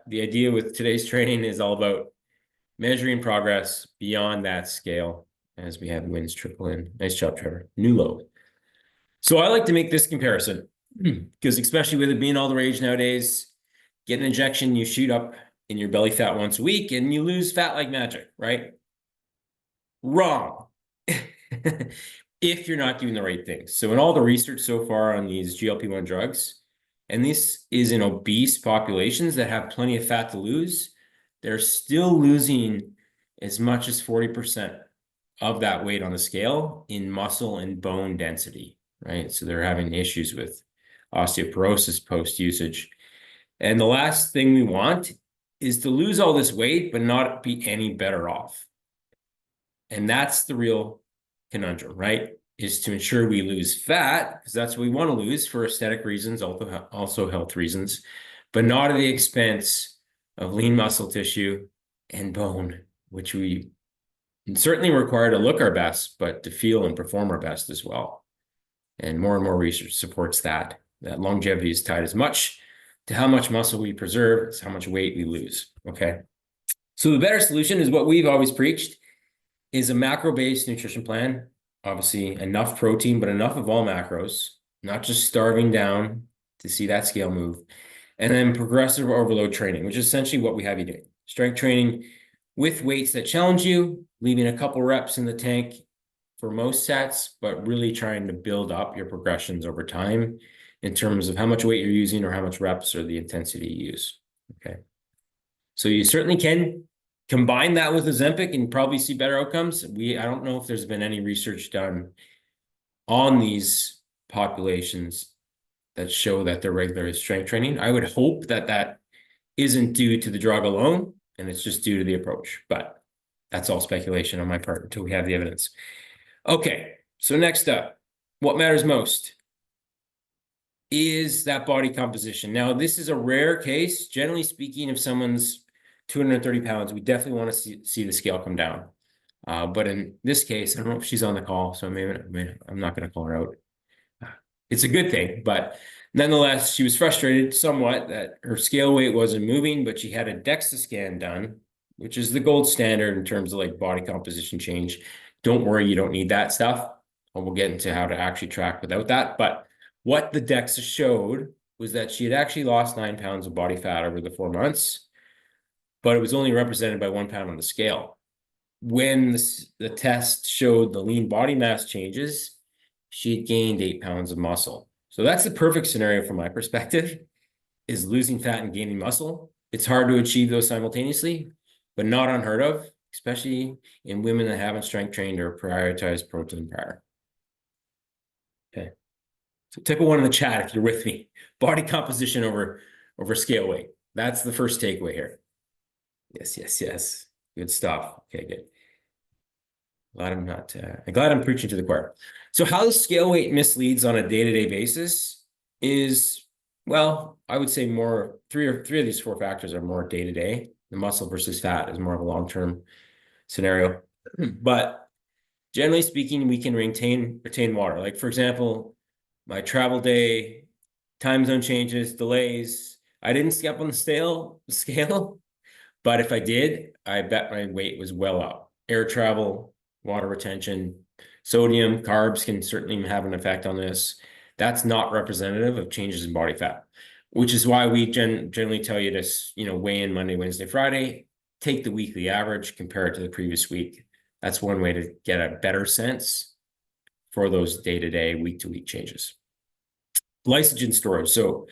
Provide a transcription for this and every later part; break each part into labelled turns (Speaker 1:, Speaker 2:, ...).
Speaker 1: the idea with today's training is all about measuring progress beyond that scale as we have wins trickle in. Nice job, Trevor. New low. So I like to make this comparison because especially with it being all the rage nowadays, get an injection, you shoot up in your belly fat once a week and you lose fat like magic, right? Wrong. If you're not doing the right things. So in all the research so far on these GLP-1 drugs, and this is in obese populations that have plenty of fat to lose, they're still losing as much as 40% of that weight on the scale in muscle and bone density, right? So they're having issues with osteoporosis post-usage. And the last thing we want is to lose all this weight, but not be any better off. And that's the real conundrum, right? Is to ensure we lose fat, because that's what we want to lose for aesthetic reasons, also health reasons, but not at the expense of lean muscle tissue and bone, which we certainly require to look our best, but to feel and perform our best as well. And more research supports that longevity is tied as much to how much muscle we preserve as how much weight we lose, okay? So the better solution is what we've always preached, is a macro-based nutrition plan. Obviously, enough protein, but enough of all macros, not just starving down to see that scale move. And then progressive overload training, which is essentially what we have you doing. Strength training with weights that challenge you, leaving a couple reps in the tank for most sets, but really trying to build up your progressions over time in terms of how much weight you're using or how much reps or the intensity you use, okay? So you certainly can combine that with Ozempic and probably see better outcomes. I don't know if there's been any research done on these populations that show that they're regular strength training. I would hope that that isn't due to the drug alone and it's just due to the approach, but that's all speculation on my part until we have the evidence. Okay, so next up, what matters most is that body composition. Now, this is a rare case. Generally speaking, if someone's 230 pounds, we definitely want to see the scale come down. But in this case, I don't know if she's on the call, so maybe I'm not going to call her out. It's a good thing, but nonetheless, she was frustrated somewhat that her scale weight wasn't moving, but she had a DEXA scan done, which is the gold standard in terms of like body composition change. Don't worry, you don't need that stuff. And we'll get into how to actually track without that. But what the DEXA showed was that she had actually lost 9 pounds of body fat over the 4 months, but it was only represented by 1 pound on the scale. When the test showed the lean body mass changes, she had gained 8 pounds of muscle. So that's the perfect scenario from my perspective, is losing fat and gaining muscle. It's hard to achieve those simultaneously, but not unheard of, especially in women that haven't strength trained or prioritized protein prior. Okay. So type of one in the chat if you're with me. Body composition over scale weight. That's the first takeaway here. Yes. Good stuff. Okay, good. Glad I'm preaching to the choir. So how the scale weight misleads on a day-to-day basis is, well, I would say three of these 4 factors are more day-to-day. The muscle versus fat is more of a long-term scenario. But generally speaking, we can retain water. Like for example, my travel day, time zone changes, delays. I didn't step on the scale, but if I did, I bet my weight was well up. Air travel, water retention, sodium, carbs can certainly have an effect on this. That's not representative of changes in body fat, which is why we generally tell you to, weigh in Monday, Wednesday, Friday, take the weekly average, compare it to the previous week. That's one way to get a better sense for those day-to-day, week-to-week changes. Glycogen storage. So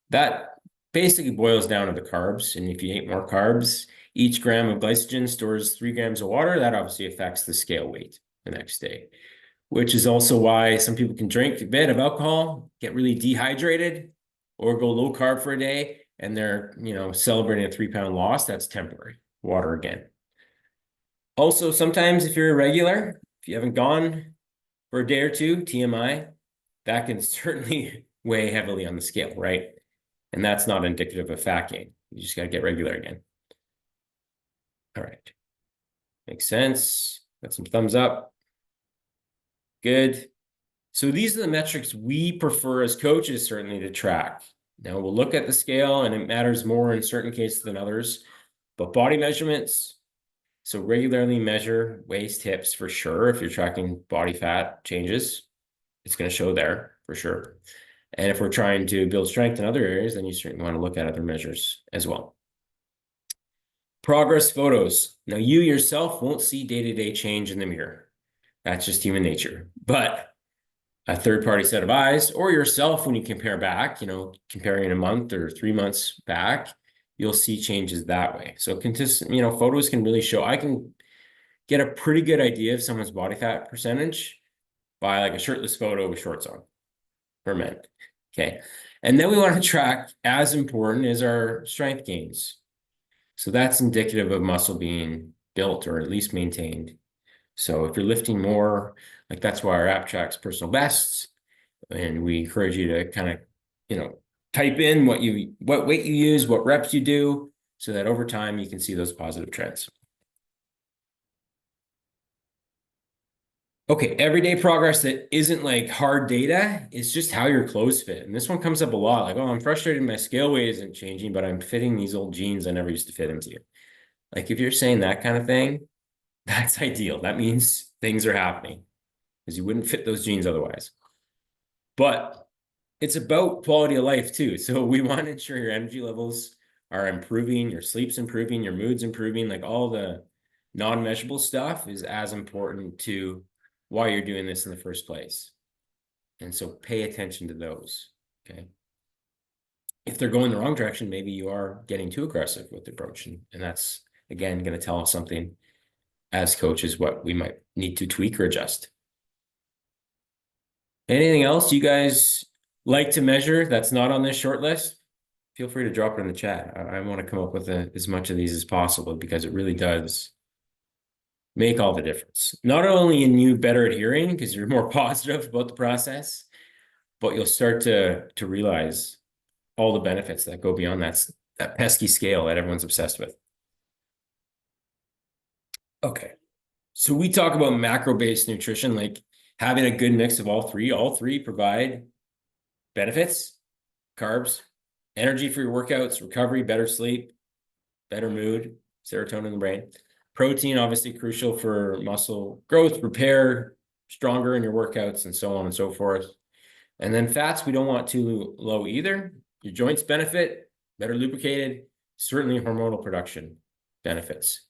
Speaker 1: that basically boils down to the carbs. And if you eat more carbs, each gram of glycogen stores 3 grams of water. That obviously affects the scale weight the next day, which is also why some people can drink a bit of alcohol, get really dehydrated, or go low carb for a day, and they're, celebrating a 3-pound loss. That's temporary. Water again. Also, sometimes if you're irregular, if you haven't gone for a day or two, TMI, that can certainly weigh heavily on the scale, right? And that's not indicative of fat gain. You just got to get regular again. All right. Makes sense. Got some thumbs up. Good. So these are the metrics we prefer as coaches certainly to track. Now we'll look at the scale, and it matters more in certain cases than others, but body measurements. So regularly measure waist, hips for sure. If you're tracking body fat changes, it's going to show there for sure. And if we're trying to build strength in other areas, then you certainly want to look at other measures as well. Progress photos. Now you yourself won't see day-to-day change in the mirror. That's just human nature. But a third-party set of eyes, or yourself when you compare back, comparing a month or 3 months back, you'll see changes that way. So photos can really show. I can get a pretty good idea of someone's body fat percentage by like a shirtless photo with shorts on for men. Okay. And then we want to track, as important as our strength gains. So that's indicative of muscle being built or at least maintained. So if you're lifting more, like that's why our app tracks personal bests, and we encourage you to kind of, type in what weight you use, what reps you do, so that over time you can see those positive trends. Okay, everyday progress that isn't like hard data is just how your clothes fit. And this one comes up a lot, like, oh, I'm frustrated my scale weight isn't changing, but I'm fitting these old jeans I never used to fit into. Like if you're saying that kind of thing, that's ideal. That means things are happening because you wouldn't fit those jeans otherwise. But it's about quality of life too. So we want to ensure your energy levels are improving, your sleep's improving, your mood's improving, like all the non-measurable stuff is as important to why you're doing this in the first place. And so pay attention to those, okay? If they're going the wrong direction, maybe you are getting too aggressive with the approach. And that's, again, going to tell us something as coaches what we might need to tweak or adjust. Anything else you guys like to measure that's not on this short list? Feel free to drop it in the chat. I want to come up with as much of these as possible because it really does make all the difference. Not only in you better adhering because you're more positive about the process, but you'll start to realize all the benefits that go beyond that pesky scale that everyone's obsessed with. Okay. So we talk about macro-based nutrition, like having a good mix of all three. All three provide benefits: carbs, energy for your workouts, recovery, better sleep, better mood, serotonin in the brain. Protein, obviously crucial for muscle growth, repair, stronger in your workouts, and so on and so forth. And then fats, we don't want too low either. Your joints benefit, better lubricated, certainly hormonal production benefits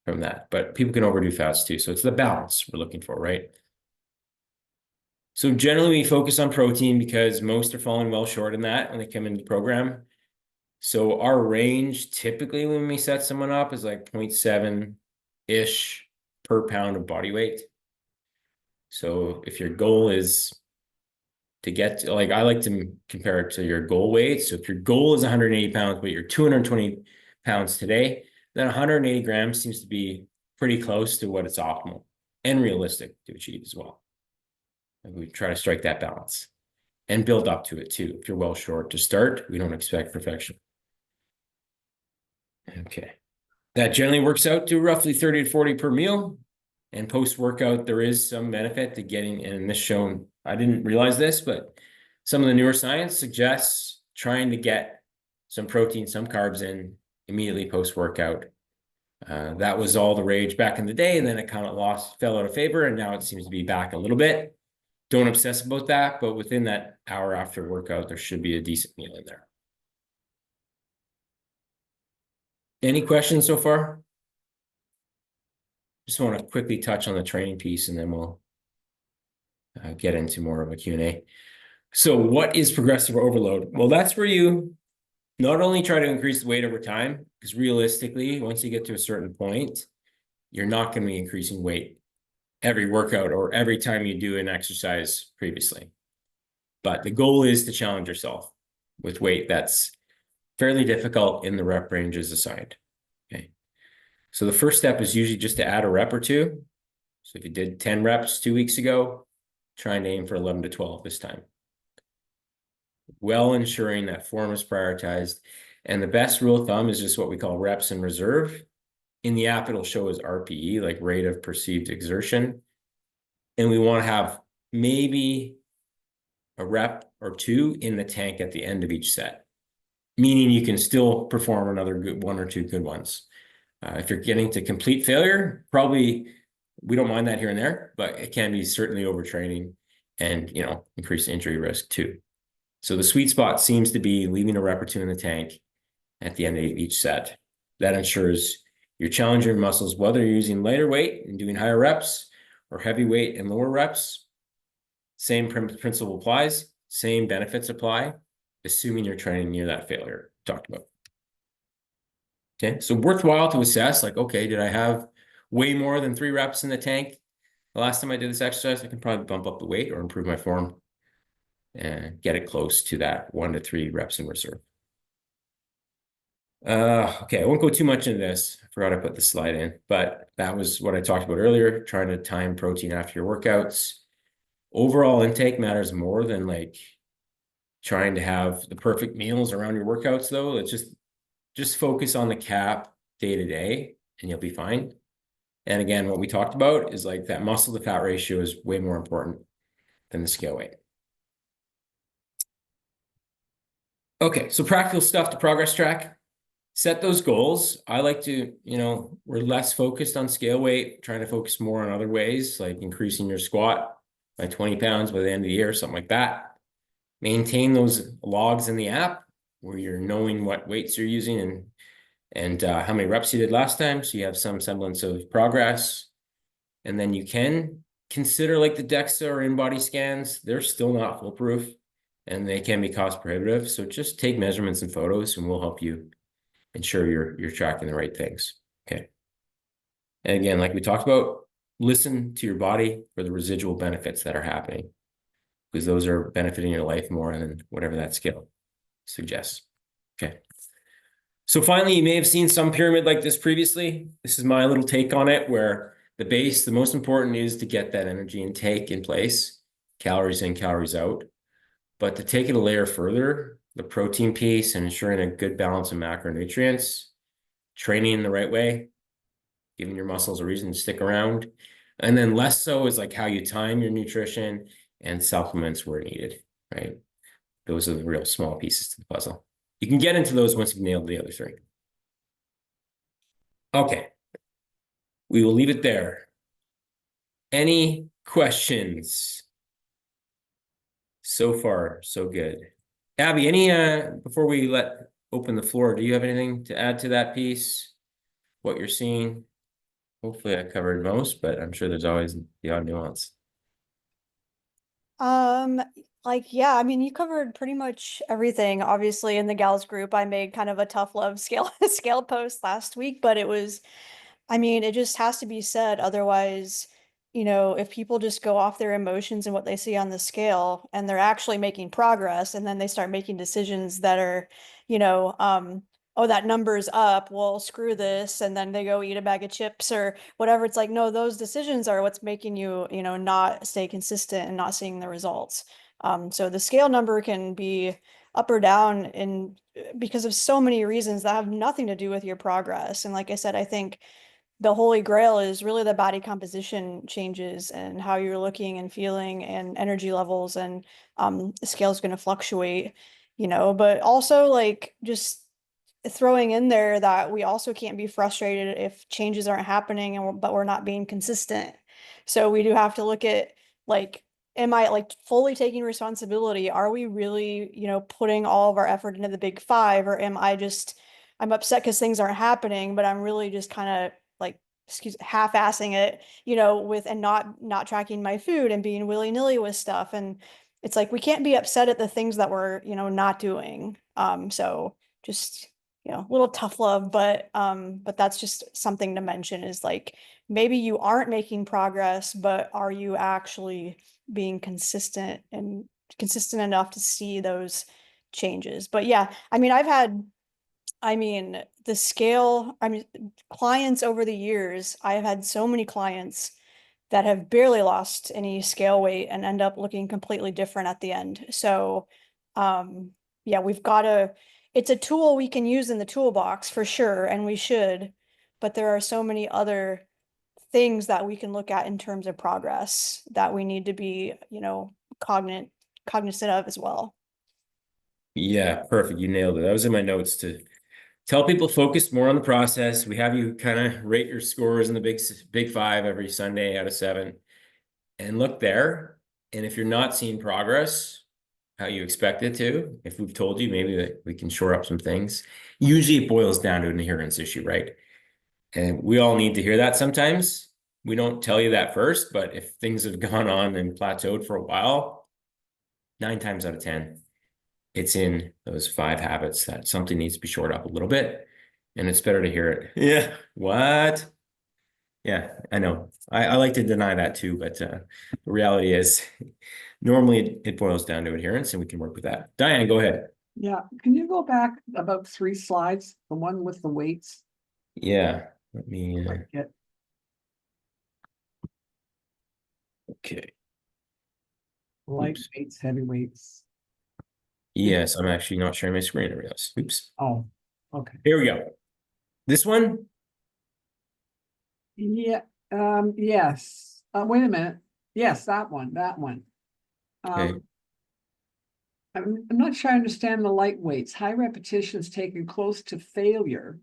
Speaker 1: from that. But people can overdo fats too. So it's the balance we're looking for, right? So generally we focus on protein because most are falling well short in that when they come into the program. So our range typically when we set someone up is like 0.7-ish per pound of body weight. So if your goal is to get to, like, I like to compare it to your goal weight. So if your goal is 180 pounds, but you're 220 pounds today, then 180 grams seems to be pretty close to what it's optimal and realistic to achieve as well. And we try to strike that balance and build up to it too. If you're well short to start, we don't expect perfection. Okay. That generally works out to roughly 30 to 40 per meal. And post-workout, there is some benefit to getting, and this shown, I didn't realize this, but some of the newer science suggests trying to get some protein, some carbs in immediately post-workout. That was all the rage back in the day, and then it kind of fell out of favor, and now it seems to be back a little bit. Don't obsess about that, but within that hour after workout, there should be a decent meal in there. Any questions so far? Just want to quickly touch on the training piece, and then we'll get into more of a Q&A. So what is progressive overload? Well, that's where you not only try to increase the weight over time, because realistically, once you get to a certain point, you're not going to be increasing weight every workout or every time you do an exercise previously. But the goal is to challenge yourself with weight that's fairly difficult in the rep ranges assigned. Okay. So the first step is usually just to add a rep or two. So if you did 10 reps 2 weeks ago, try and aim for 11 to 12 this time. Well, ensuring that form is prioritized. And the best rule of thumb is just what we call reps in reserve. In the app, it'll show as RPE, like rate of perceived exertion. And we want to have maybe a rep or two in the tank at the end of each set, meaning you can still perform another good one or two good ones. If you're getting to complete failure, probably we don't mind that here and there, but it can be certainly overtraining and, you know, increased injury risk too. So the sweet spot seems to be leaving a rep or two in the tank at the end of each set. That ensures you're challenging your muscles, whether you're using lighter weight and doing higher reps or heavy weight and lower reps. Same principle applies, same benefits apply, assuming you're training near that failure talked about. Okay, so worthwhile to assess, like, okay, did I have way more than 3 reps in the tank the last time I did this exercise? I can probably bump up the weight or improve my form and get it close to that 1 to 3 reps in reserve. Okay, I won't go too much into this. I forgot I put the slide in, but that was what I talked about earlier, trying to time protein after your workouts. Overall intake matters more than like trying to have the perfect meals around your workouts, though. It's just focus on the cap day to day and you'll be fine. And again, what we talked about is like that muscle to fat ratio is way more important than the scale weight. Okay, so practical stuff to progress track. Set those goals. I like to, you know, we're less focused on scale weight, trying to focus more on other ways, like increasing your squat by 20 pounds by the end of the year, something like that. Maintain those logs in the app where you're knowing what weights you're using and how many reps you did last time, so you have some semblance of progress. And then you can consider like the DEXA or in-body scans. They're still not foolproof and they can be cost prohibitive. So just take measurements and photos and we'll help you ensure you're tracking the right things. Okay. And again, like we talked about, listen to your body for the residual benefits that are happening, because those are benefiting your life more than whatever that scale suggests. Okay. So finally, you may have seen some pyramid like this previously. This is my little take on it, where the base, the most important is to get that energy intake in place, calories in, calories out. But to take it a layer further, the protein piece and ensuring a good balance of macronutrients, training in the right way, giving your muscles a reason to stick around. And then less so is like how you time your nutrition and supplements where needed, right? Those are the real small pieces to the puzzle. You can get into those once you've nailed the other 3. Okay. We will leave it there. Any questions? So far, so good. Abby, any before we open the floor, do you have anything to add to that piece? What you're seeing? Hopefully I covered most, but I'm sure there's always the odd nuance.
Speaker 2: Like, yeah, I mean, you covered pretty much everything. Obviously, in the gals group, I made kind of a tough love scale scale post last week, but it was, I mean, it just has to be said. Otherwise, you know, if people just go off their emotions and what they see on the scale and they're actually making progress, and then they start making decisions that are, you know, oh, that number's up, well, screw this, and then they go eat a bag of chips or whatever. It's like, no, those decisions are what's making you, you know, not stay consistent and not seeing the results. So the scale number can be up or down in because of so many reasons that have nothing to do with your progress. And like I said, I think the holy grail is really the body composition changes and how you're looking and feeling and energy levels, and the scale is going to fluctuate, you know, but also like just throwing in there that we also can't be frustrated if changes aren't happening and but we're not being consistent. So we do have to look at like, am I like fully taking responsibility? Are we really, you know, putting all of our effort into the big 5, or am I just, I'm upset because things aren't happening, but I'm really just kind of like, excuse, half-assing it, you know, with and not tracking my food and being willy-nilly with stuff. And it's like we can't be upset at the things that we're, you know, not doing. So just, you know, a little tough love, but that's just something to mention, is like maybe you aren't making progress, but are you actually being consistent and consistent enough to see those changes? But yeah, I mean, I mean, the scale, I mean, clients over the years, I have had so many clients that have barely lost any scale weight and end up looking completely different at the end. So, yeah, we've got to, it's a tool we can use in the toolbox for sure, and we should, but there are so many other things that we can look at in terms of progress that we need to be, you know, cognizant cognizant of as well.
Speaker 1: Yeah, perfect. You nailed it. That was in my notes to tell people focus more on the process. We have you kind of rate your scores in the big five every Sunday out of 7 and look there. And if you're not seeing progress how you expect it to, if we've told you maybe that we can shore up some things, usually it boils down to an adherence issue, right? And we all need to hear that sometimes. We don't tell you that first, but if things have gone on and plateaued for a while, 9 times out of 10, it's in those 5 habits that something needs to be shored up a little bit, and it's better to hear it. Yeah. What? Yeah, I know. I like to deny that too, but the reality is normally it boils down to adherence, and we can work with that. Diane, go ahead.
Speaker 3: Yeah, can you go back about 3 slides, the one with the weights?
Speaker 1: Yeah, let me,
Speaker 3: Like it,
Speaker 1: okay.
Speaker 3: light
Speaker 1: Oops.
Speaker 3: weights, heavy weights.
Speaker 1: Yes, I'm actually not sharing my screen or else. Oops.
Speaker 3: Oh, okay.
Speaker 1: Here we go. This one?
Speaker 3: Yeah, yes. Wait a minute. Yes, that one.
Speaker 1: Okay.
Speaker 3: I'm not sure I understand the light weights. High repetitions taken close to failure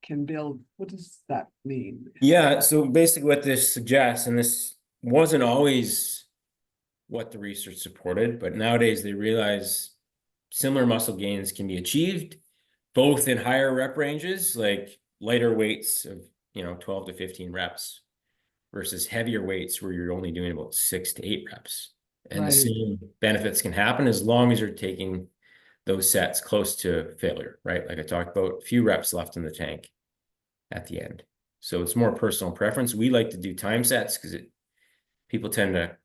Speaker 3: can build. What does that mean?
Speaker 1: Yeah, so basically what this suggests, and this wasn't always what the research supported, but nowadays they realize similar muscle gains can be achieved both in higher rep ranges, like lighter weights of 12 to 15 reps versus heavier weights where you're only doing about 6 to 8 reps. And the
Speaker 3: Right.
Speaker 1: same benefits can happen as long as you're taking those sets close to failure, right? Like I talked about, a few reps left in the tank at the end. So it's more personal preference. We like to do time sets because people tend to,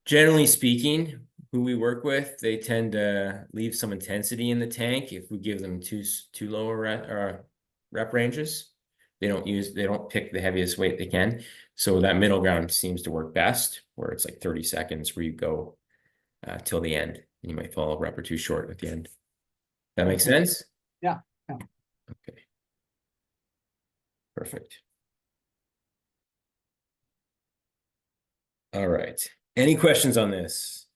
Speaker 1: generally speaking, who we work with, they tend to leave some intensity in the tank if we give them too low rep ranges. They don't pick the heaviest weight they can. So that middle ground seems to work best, where it's like 30 seconds where you go till the end. You might fall a rep or two short at the end. That makes
Speaker 3: Okay.
Speaker 1: sense?
Speaker 3: Yeah.
Speaker 1: Okay. Perfect. All right. Any questions on this?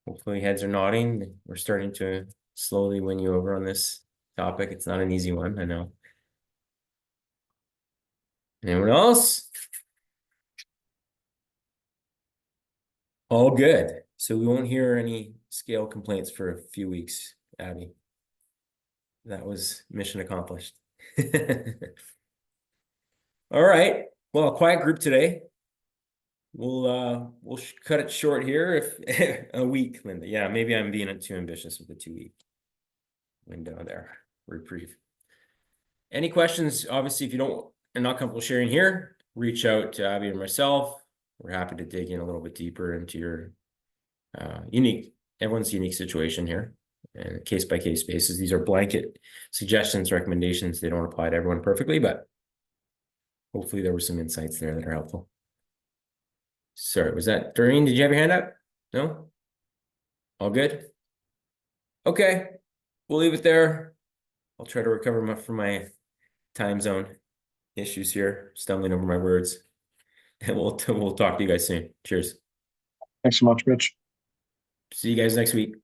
Speaker 1: Hopefully heads are nodding. We're starting to slowly win you over on this topic. It's not an easy one, I know. Anyone else? All good. So we won't hear any scale complaints for a few weeks, Abby. That was mission accomplished. All right. Well, a quiet group today. We'll cut it short here if a week, Linda. Yeah, maybe I'm being too ambitious with the 2-week window there. Reprieve. Any questions? Obviously, if you are not comfortable sharing here, reach out to Abby or myself. We're happy to dig in a little bit deeper into your everyone's unique situation here, and case by case basis. These are blanket suggestions, recommendations. They don't apply to everyone perfectly, but hopefully there were some insights there that are helpful. Sorry, was that Doreen? Did you have your hand up? No? All good? Okay, we'll leave it there. I'll try to recover from my time zone issues here, stumbling over my words. And we'll talk to you guys soon. Cheers.
Speaker 4: Thanks so much, Mitch.
Speaker 1: See you guys next week.